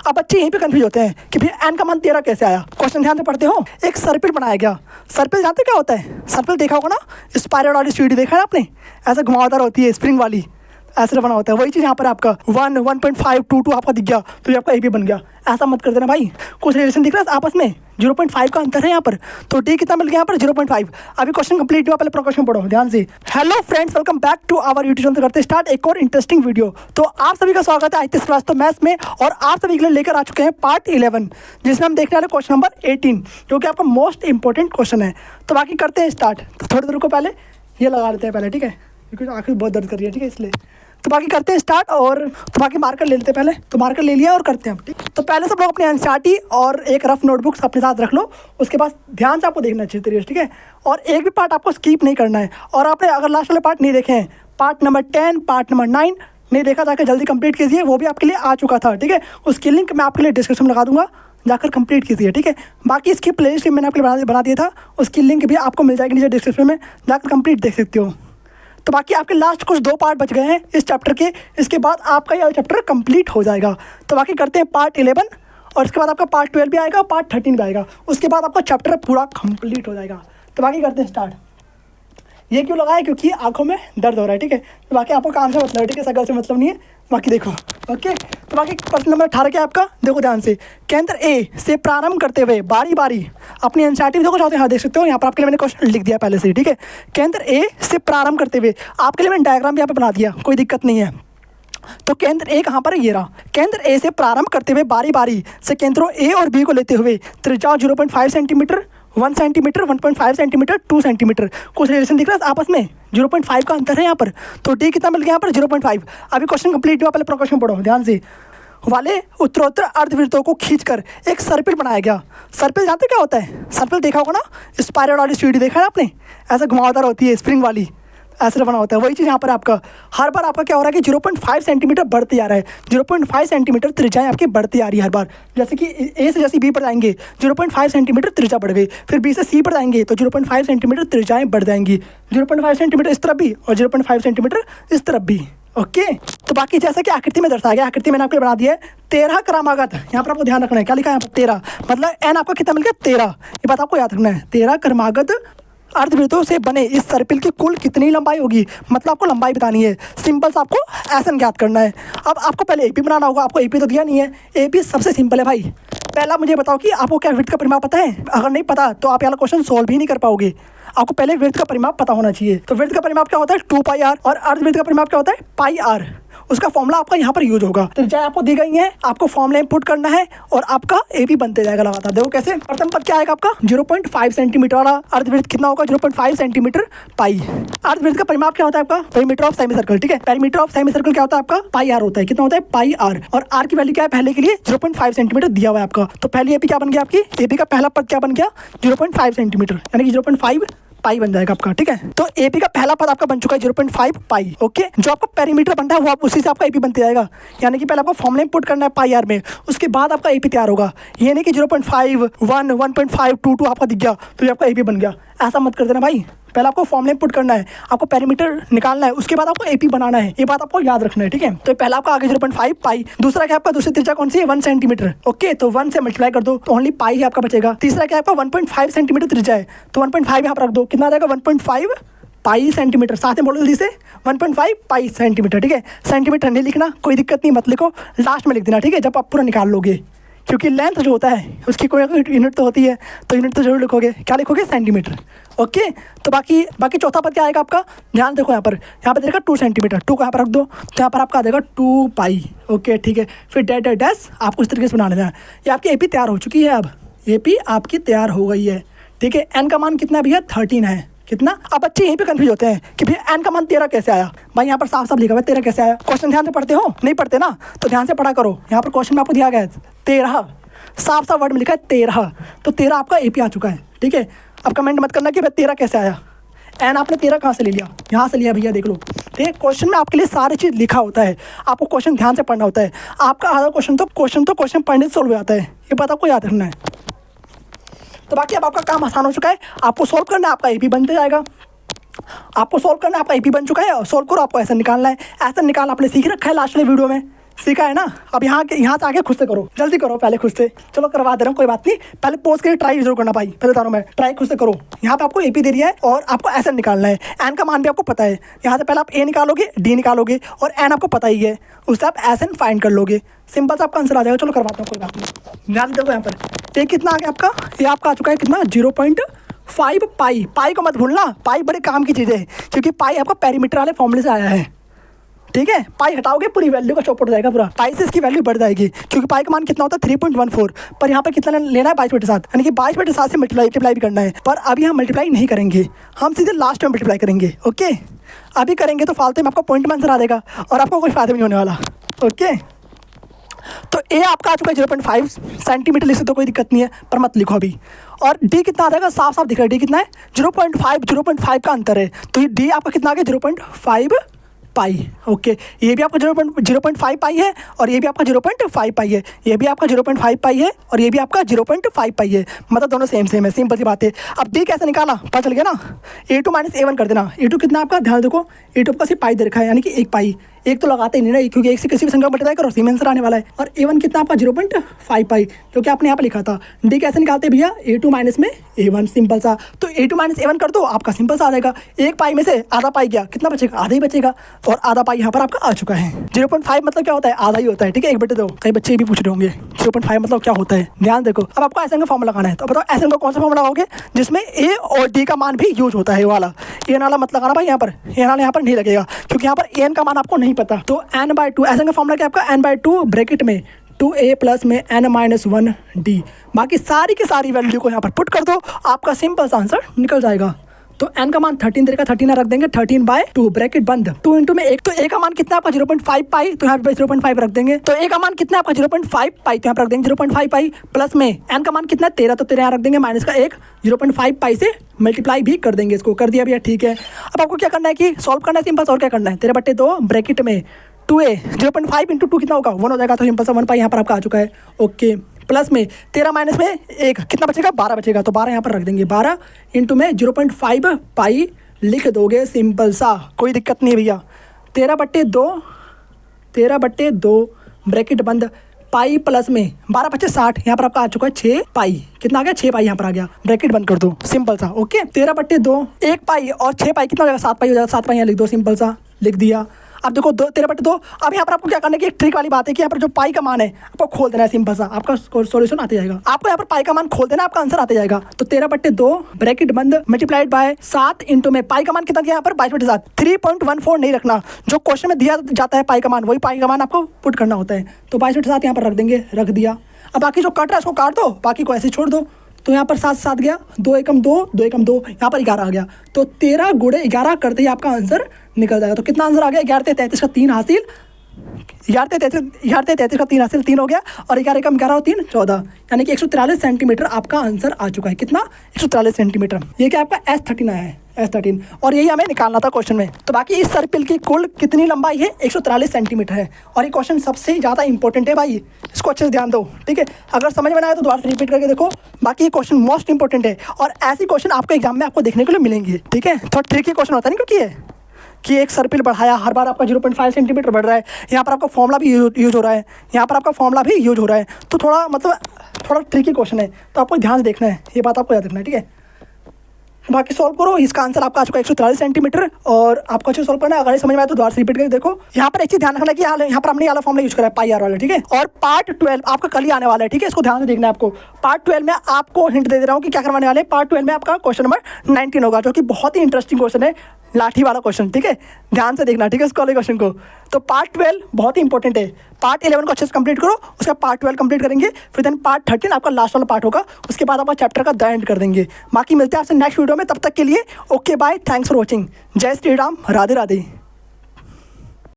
अब बच्चे यहीं पे कंफ्यूज होते हैं कि भैया एन का मान 13 कैसे आया। क्वेश्चन ध्यान से पढ़ते हो। एक सर्पिल बनाया गया। सर्पिल जानते क्या होता है? सर्पिल देखा होगा ना, स्पाइरल वाली सीढ़ी देखा है आपने, ऐसे घुमावदार होती है स्प्रिंग वाली, ऐसे बना होता है। वही चीज़ यहाँ पर आपका 1, 1.5, 2, 2 आपका दिख गया तो ये आपका ए बी बन गया। ऐसा मत कर देना भाई, कुछ रिलेशन दिख रहा है आपस में, 0.5 का अंतर है यहाँ पर। तो डी कितना मिल गया यहाँ पर? 0.5। अभी क्वेश्चन कंप्लीट हुआ, पहले प्रश्न पढ़ो ध्यान से। Hello friends, welcome back to our YouTube channel. करते स्टार्ट एक और इंटरेस्टिंग वीडियो। तो आप सभी का स्वागत है आदित्य श्रीवास्तव मैथ्स में, और आप सभी के लिए लेकर आ चुके हैं पार्ट 11, जिसमें हम देखने वाले क्वेश्चन नंबर 18, जो कि आपका मोस्ट इंपॉर्टेंट क्वेश्चन है। तो बाकी करते हैं स्टार्ट। तो थोड़ी देर को पहले ये लगा लेते हैं पहले, ठीक है, क्योंकि आखिर बहुत दर्द कर रही है, ठीक है, इसलिए। तो बाकी करते हैं स्टार्ट, और तो बाकी मार्कर ले लेते हैं पहले। तो मार्कर ले लिया और करते हैं, ठीक। तो पहले सब लोग अपने एनसीईआरटी और एक रफ नोटबुक्स अपने साथ रख लो। उसके बाद ध्यान से आपको देखना चाहिए तरीके से, ठीक है, और एक भी पार्ट आपको स्किप नहीं करना है। और आपने अगर लास्ट वाले पार्ट नहीं देखे हैं, पार्ट नंबर 10, पार्ट नंबर 9 नहीं देखा, जाकर जल्दी कंप्लीट कीजिए, वो भी आपके लिए आ चुका था, ठीक है। उसकी लिंक मैं आपके लिए डिस्क्रिप्शन में लगा दूंगा, जाकर कंप्लीट कीजिए, ठीक है। बाकी इसकी प्लेलिस्ट मैंने आपके लिए बना दिया था, उसकी लिंक भी आपको मिल जाएगी नीचे डिस्क्रिप्शन में, जाकर कंप्लीट देख सकते हो। तो बाकी आपके लास्ट कुछ 2 पार्ट बच गए हैं इस चैप्टर के, इसके बाद आपका यह चैप्टर कंप्लीट हो जाएगा। तो बाकी करते हैं पार्ट 11, और इसके बाद आपका पार्ट 12 भी आएगा, पार्ट 13 भी आएगा, उसके बाद आपका चैप्टर पूरा कंप्लीट हो जाएगा। तो बाकी करते हैं स्टार्ट। ये क्यों लगाया? क्योंकि आंखों में दर्द हो रहा है, ठीक है। तो बाकी आपको काम से मतलब है, ठीक है, सगल से मतलब नहीं है। बाकी देखो, ओके। तो बाकी प्रश्न नंबर 18 क्या है आपका? देखो ध्यान से। केंद्र ए से प्रारंभ करते हुए बारी बारी अपनी एनसीईआरटी देखो, चाहते हैं हाँ देख सकते हो, यहाँ पर आपके लिए मैंने क्वेश्चन लिख दिया पहले से, ठीक है। केंद्र ए से प्रारंभ करते हुए आपके लिए मैंने डायग्राम भी यहाँ पे बना दिया, कोई दिक्कत नहीं है। तो केंद्र ए कहाँ पर है? ये रहा। केंद्र ए से प्रारंभ करते हुए बारी बारी से केंद्रों ए और बी को लेते हुए त्रिज्या 0.5 सेंटीमीटर, 1 सेंटीमीटर, 1.5 सेंटीमीटर, 2 सेंटीमीटर, कुछ रिलेशन दिख रहा है आपस में, 0.5 का अंतर है यहाँ पर। तो डी कितना मिल गया यहाँ पर? 0.5। अभी क्वेश्चन कंप्लीट हुआ, पहले प्रश्न पढ़ो ध्यान से। वाले उत्तरोत्तर अर्धवृत्तों को खींचकर एक सर्पिल बनाया गया। सर्पिल जानते क्या होता है? सर्पिल देखा होगा ना, स्पाइरल वाली सीढ़ी देखा है आपने, ऐसे घुमावदार होती है स्प्रिंग वाली, ऐसे बना होता है। वही चीज़ यहाँ पर आपका हर बार आपका क्या हो रहा है कि 0.5 सेंटीमीटर बढ़ती आ रहा है, 0.5 सेंटीमीटर त्रिज्याएं आपकी बढ़ती आ रही है हर बार। जैसे कि ए से जैसे बी पर जाएंगे 0.5 सेंटीमीटर त्रिज्या बढ़ गई, फिर बी से सी पर जाएंगे तो 0.5 सेंटीमीटर त्रिज्याएं बढ़ जाएंगी, 0.5 सेंटीमीटर इस तरफ भी और 0.5 सेंटीमीटर इस तरफ भी, ओके। तो बाकी जैसा कि आकृति में दर्शाया गया, आकृति मैंने आपको बना दिया है 13 क्रमागत। यहाँ पर आपको ध्यान रखना है, क्या लिखा है यहाँ पर? 13, मतलब एन आपका कितना मिल गया? 13। ये बात आपको याद रखना है। 13 क्रमागत अर्धवृत्तों से बने इस सर्पिल की कुल कितनी लंबाई होगी, मतलब आपको लंबाई बतानी है। सिंपल सा आपको एसन ज्ञात करना है। अब आपको पहले एपी बनाना होगा, आपको एपी तो दिया नहीं है, एपी सबसे सिंपल है भाई। पहला मुझे बताओ कि आपको क्या विड्थ का परिमाप पता है? अगर नहीं पता तो आप यहाँ क्वेश्चन सोल्व ही नहीं कर पाओगे। आपको पहले विड्थ का परिमाप पता होना चाहिए। तो विड्थ का परिमाप क्या होता है? 2πr, और अर्धवृत्त का परिमाप क्या होता है? πr। उसका फॉर्मूला आपका यहाँ पर यूज होगा। तो चाहे आपको दी गई है, आपको फॉर्मूला इनपुट करना है और आपका एपी बनते जाएगा लगातार। देखो कैसे। प्रथम पद क्या आएगा आपका? 0.5 सेंटीमीटर वाला अर्धवृत्त कितना होगा? 0.5 सेंटीमीटर पाई। अर्धवृत्त का परिमाप क्या होता है आपका? पेरीमीटर ऑफ सेमी सर्कल, ठीक है। पेरीमीटर ऑफ सेमी सर्कल क्या होता है आपका? πr होता है। कितना होता है? πr। और r की वैल्यू क्या है पहले के लिए? 0.5 सेंटीमीटर दिया हुआ है आपका। तो पहली एपी क्या बन गया आपकी? एपी का पहला पद क्या बन गया? 0.5 सेंटीमीटर, यानी कि 0.5 पाई बन जाएगा आपका, ठीक है। तो एपी का पहला पद आपका बन चुका है 0.5 पाई, ओके। जो आपका पेरीमीटर बनता है वो आप उसी से आपका एपी बनते जाएगा, यानी कि पहले आपको फॉर्मूला पुट करना है पाई आर में, उसके बाद आपका एपी तैयार होगा। ये नहीं कि 0.5, 1, 1.5, 2, 2 आपका दिख गया तो ये आपका एपी बन गया। ऐसा मत कर देना भाई, पहले आपको फॉर्मूला पुट करना है, आपको पेरीमीटर निकालना है, उसके बाद आपको एपी बनाना है। ये बात आपको याद रखना है, ठीक है। तो पहला आपका आगे 0.5 पाई, दूसरा क्या आपका? दूसरी त्रिज्या कौन सी है? 1 सेंटीमीटर, ओके। तो 1 से मल्टीप्लाई कर दो तो ओनली पाई ही आपका बचेगा। तीसरा क्या आपका? 1.5 सेंटीमीटर त्रिज्या है, तो 1.5 यहाँ पर रख दो, कितना आ जाएगा? 1.5 पाई सेंटीमीटर। साथ में बोलो जल्दी से, 1.5 पाई सेंटीमीटर, ठीक है। सेंटीमीटर नहीं लिखना, कोई दिक्कत नहीं, मत लिखो, लास्ट में लिख देना, ठीक है, जब आप पूरा निकाल लोगे, क्योंकि लेंथ जो होता है उसकी कोई यूनिट तो होती है, तो यूनिट तो जरूर लिखोगे। क्या लिखोगे? Centimetre, okay. तो बाकी चौथा पद क्या आएगा आपका? ध्यान देखो, यहाँ पर देखा 2 सेंटीमीटर, 2 को यहाँ पर रख दो तो यहाँ पर आपका आ जाएगा 2 पाई, ओके, ठीक है। फिर डैश डैश आपको इस तरीके से बना लेना है। ये आपकी एपी तैयार हो चुकी है। अब एपी आपकी तैयार हो गई है, ठीक है। एन का मान कितना भैया? 13 है। कितना? अब बच्चे यहीं पे कंफ्यूज होते हैं कि भैया एन का मान 13 कैसे आया। भाई यहाँ पर साफ साफ लिखा हुआ है 13 कैसे आया। क्वेश्चन ध्यान से पढ़ते हो? नहीं पढ़ते ना, तो ध्यान से पढ़ा करो। यहाँ पर क्वेश्चन में आपको दिया गया है 13, साफ साफ वर्ड में लिखा है 13, तो 13 आपका एपी आ चुका है, ठीक है। अब कमेंट मत करना कि भाई 13 कैसे आया, एन आपने 13 कहाँ से ले लिया? यहाँ से लिया भैया, देख लो, ठीक है। क्वेश्चन में आपके लिए सारी चीज़ लिखा होता है, आपको क्वेश्चन ध्यान से पढ़ना होता है। आपका आधा क्वेश्चन पढ़ने से सोल्व हो जाता है, ये बात आपको याद रखना है। तो बाकी अब आपका काम आसान हो चुका है, आपको सोल्व करना है, आपका एपी बनते जाएगा। आपको सोल्व करना है, आपका एपी बन चुका है, और सोल्व करो, आपको ऐसा निकालना है। ऐसा निकालना आपने सीख रखा है लास्ट वाले वीडियो में, सीखा है ना। अब यहाँ से आगे खुद से करो, जल्दी करो, पहले खुद से। चलो करवा दे रहा हूँ, कोई बात नहीं, पहले पोज के ट्राई जरूर करना भाई, पहले बता रहा हूँ मैं, ट्राई खुद से करो। यहाँ पे आपको AP दे दिया है और आपको SN निकालना है। N का मान भी आपको पता है, यहाँ से पहले आप A निकालोगे, D निकालोगे और N आपको पता ही है, उससे आप SN फाइंड कर लोगे, सिंपल सा आपका आंसर आ जाएगा। चलो करवाता हूँ, कोई बात नहीं। ध्यान देखो यहाँ पर, ये कितना आ गया आपका, ये आपका आ चुका है कितना, 0.5 पाई। पाई को मत भूलना, पाई बड़े काम की चीज़ है, क्योंकि पाई आपका पेरीमीटर वाले फॉर्मूले से आया है, ठीक है। पाई हटाओगे पूरी वैल्यू का चौपट हो जाएगा पूरा, पाई से इसकी वैल्यू बढ़ जाएगी, क्योंकि पाई का मान कितना होता है 3.14, पर यहाँ पर कितना लेना है 22/7, यानी कि 22/7 से मल्टीप्लाई भी करना है। पर अभी हम मल्टीप्लाई नहीं करेंगे, हम सीधे लास्ट में मल्टीप्लाई करेंगे, ओके। अभी करेंगे तो फालतू में आपको पॉइंट में आंसर आ जाएगा और आपको कोई फायदा नहीं होने वाला, ओके। तो A आपका आ चुका है 0.5 सेंटीमीटर, लिख सकते हो, कोई दिक्कत नहीं है, पर मत लिखो अभी। और D कितना आ जाएगा, साफ साफ दिख रहा है, D कितना है 0.5 का अंतर है, तो ये D आपका कितना आ गया 0.5 पाई, ओके। ये भी आपका 0.5 पाई है और ये भी आपका 0.5 पाई है, ये भी आपका 0.5 पाई है और ये भी आपका 0.5 पाई है, मतलब दोनों सेम है, सिंपल सी बात है। अब D कैसे निकाला, पता चल गया ना, A2 - A1 कर देना। A2 कितना आपका, ध्यान देखो, A2 आपका सिर्फ पाई दे रखा है, यानी कि 1 पाई, एक तो लगाते ही नहीं ना, क्योंकि एक से किसी भी संख्या मल्टीप्लाई करो सेम आंसर आने वाला है। और A1 कितना आपका 0.5 पाई, जो कि आपने यहाँ पर लिखा था। D कैसे निकालते हैं भैया, A2 - A1, सिंपल सा। तो A2 - A1 कर दो, आपका सिंपल सा आ जाएगा। 1 पाई में से आधा पाई गया, कितना बचेगा, आधा ही बचेगा, और आधा पाई यहाँ पर आपका आ चुका है। 0.5 मतलब क्या होता है, आधा ही होता है, ठीक है। 1/2, कई बच्चे भी पूछ रहे होंगे 0.5 मतलब क्या होता है, ध्यान देखो। अब आपको SN का फॉर्मूला लगाना है, तो बताओ SN का कौन सा फॉर्मूला लगाओगे, जिसमें A और D का मान भी यूज होता है, वाला। A वाला मत लगाना भाई यहाँ पर, A वाला यहाँ पर नहीं लगेगा, क्योंकि यहाँ पर AN का मान आपको नहीं पता। तो N/2, SN का फॉर्मूला क्या आपका, N/2 ब्रैकेट में 2A प्लस में N - 1D, बाकी सारी की सारी वैल्यू को यहाँ पर पुट कर दो, आपका सिंपल सा आंसर निकल जाएगा। तो N का मान 13 देगा, 13 रख देंगे, 13/2 ब्रैकेट बंद, 2 इंटू में 1, तो A का मान कितना आपका 0.5 पाई, तो यहाँ पे 0.5 रख देंगे। तो A का मान कितना आपका 0.5 पाई, तो यहाँ पर रख देंगे 0.5 पाई, प्लस में N का मान कितना 13, तो 13 यहाँ रख देंगे, माइनस का 1, 0.5 पाई से मल्टीप्लाई भी कर देंगे, इसको कर दिया भैया, ठीक है। अब आपको क्या करना है कि सॉल्व करना है, सिंपल, और क्या करना है, 13/2 ब्रैकेट में 2A 0.5 इंटू 2 कितना होगा, 1 हो जाएगा, तो सिंपल सा 1 पाई यहाँ पर आपका आ चुका है, ओके। प्लस में 13 माइनस में 1 कितना बचेगा, 12 बचेगा, तो 12 यहाँ पर रख देंगे, 12 इंटू में 0.5 पाई लिख दोगे, सिंपल सा, कोई दिक्कत नहीं है भैया। 13/2 ब्रैकेट बंद, पाई प्लस में 12 × 60, यहाँ पर आपका आ चुका है 6 पाई, कितना आ गया, 6 पाई यहाँ पर आ गया, ब्रैकेट बंद कर दो, सिंपल सा, ओके। 13/2 1 पाई और 6 पाई कितना हो जाएगा, 7 पाई हो जाएगा, 7 पाई यहाँ लिख दो, सिंपल सा लिख दिया। अब देखो 13/2, अब यहाँ पर आपको क्या करना है कि एक ट्रिक वाली बात है कि यहाँ पर जो पाई का मान है आपको खोल देना है, सिंपल सा, आपका सॉल्यूशन आते जाएगा। आपको यहाँ पर पाई का मान खोल देना, आपका आंसर आते जाएगा। तो 13/2 ब्रैकेट बंद मल्टीप्लाइड बाय 7 इंटू में पाई का मान कितना दिया यहाँ पर 22/7, 3.14 नहीं रखना, जो क्वेश्चन में दिया जाता है पाई का मान, वही पाई का मान आपको पुट करना होता है। तो 22/7 यहाँ पर रख देंगे, रख दिया। अब बाकी जो कट रहा है उसको काट दो, बाकी को ऐसे छोड़ दो। तो यहाँ पर 7 7 गया, 2 एकम 2, 2 एकम 2, यहाँ पर 11 आ गया। तो 13 × 11 करते ही आपका आंसर निकल जाएगा। तो कितना आंसर आ गया, 11×33 का 3 हासिल, 11×33 का 3 हासिल, 3 हो गया, और 11 एकम 11 और 3 14, यानी कि 143 सेंटीमीटर आपका आंसर आ चुका है। कितना, 143 सेंटीमीटर। ये क्या आपका S13 आया है, S13, और यही हमें निकालना था क्वेश्चन में। तो बाकी इस सर्पिल की कुल कितनी लंबाई है, 143 सेंटीमीटर है। और ये क्वेश्चन सबसे ज़्यादा इंपॉर्टेंट है भाई, इसको अच्छे से ध्यान दो, ठीक है। अगर समझ में ना आए तो दोबारा से रिपीट करके देखो, बाकी ये क्वेश्चन मोस्ट इंपॉर्टेंट है, और ऐसे क्वेश्चन आपको एग्जाम में आपको देखने के लिए मिलेंगे, ठीक है। थोड़ा ट्रिकी क्वेश्चन होता है ना, क्योंकि कि एक सर्पिल बढ़ाया, हर बार आपका 0.5 सेंटीमीटर बढ़ रहा है, यहाँ पर आपका फॉर्मूला भी यूज हो रहा है, यहाँ पर आपका फॉर्मूला भी यूज हो रहा है, तो थोड़ा मतलब थोड़ा ट्रिकी क्वेश्चन है, तो आपको ध्यान से देखना है, ये बात आपको याद रखना है, ठीक है। बाकी सॉल्व करो, इसका आंसर आपका आ चुका है 143 सेंटीमीटर, और आपको अच्छे सॉल्व करना है। अगर समझ में आए तो दोबारा से रिपीट करके देखो। यहाँ पर एक चीज ध्यान रखना है कि यहाँ पर हमने ये वाला फॉर्मूला यूज करा है, पाई आर वाला, ठीक है। और पार्ट 12 आपका कल ही आने वाला है, ठीक है, इसको ध्यान से देखना है आपको। पार्ट 12 में आपको हिंट दे रहा हूँ कि क्या करवाने वाले हैं। पार्ट 12 में आपका क्वेश्चन नंबर 19 होगा, जो कि बहुत ही इंटरेस्टिंग क्वेश्चन है, लाठी वाला क्वेश्चन, ठीक है, ध्यान से देखना, ठीक है, इसको वाले क्वेश्चन को। तो पार्ट 12 बहुत ही इंपॉर्टेंट है। पार्ट 11 को अच्छे से कंप्लीट करो, उसका पार्ट 12 कंप्लीट करेंगे, फिर देन पार्ट 13 आपका लास्ट वाला पार्ट होगा, उसके बाद आपका चैप्टर का द एंड कर देंगे। बाकी मिलते हैं आपसे नेक्स्ट वीडियो में, तब तक के लिए okay bye, thanks for watching, जय श्री राम, राधे राधे।